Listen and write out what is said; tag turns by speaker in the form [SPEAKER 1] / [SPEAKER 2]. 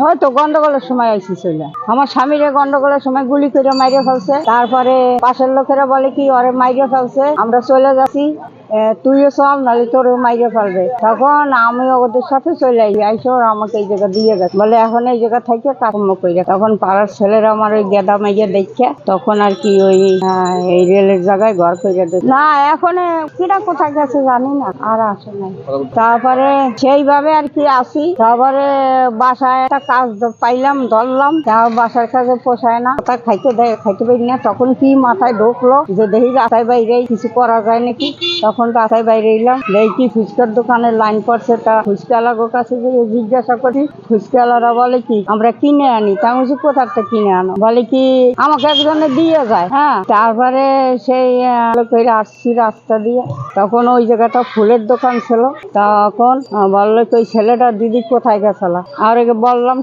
[SPEAKER 1] হয়তো গন্ডগোলের সময় আইসি চলে। আমার স্বামীরে গন্ডগোলের সময় গুলি করে মাইরে ফেলছে। তারপরে পাশের লোকেরা বলে কি ওরে মাইরে ফেলছে, আমরা চলে যাচ্ছি, তুইও চল নাহলে তোরও মাইরে ফেলবে। তখন আমি ওদের সাথে চলে আইসো, আমাকে এই জায়গা দিয়ে গেছে, বলে এখন এই জায়গা থেকে কাকম্ম করে। তখন পাড়ার ছেলেরা আমার ওই গেদা মাইয়া দেখে তখন আর কি ওই এই রেলের জায়গায় ঘর করে দিল। না এখন কিরা কোথায় গেছে জানি না, আর আসে নাই। তারপরে সেইভাবে আর কি আসি। তারপরে বাসায় একটা কাজ পাইলাম, ধরলাম, বাসার কাজে পোষায় না, তা খাইতে পারি না। তখন কি মাথায় ঢুকলো যে দেখি রাস্তায় বাইরে কিছু করা যায় নাকি। তখন রাস্তায় বাইরে এলাম, দেখি ফুচকার দোকানে লাইন পড়ছে। তা ফুচকাওয়ালার কাছে যে জিজ্ঞাসা করি, ফুচকাওয়ালারা বলে কি আমরা কিনে আনি। তা আমি কোথাতে কিনে আনো, বলে কি আমাকে একজনে দিয়ে যায়। হ্যাঁ, তারপরে সেই আসছি রাস্তা দিয়ে। তখন ওই জায়গাটা ফুলের দোকান ছিল। তখন বললো ওই ছেলেটা দিদি কোথায় গেছিল, আর বললাম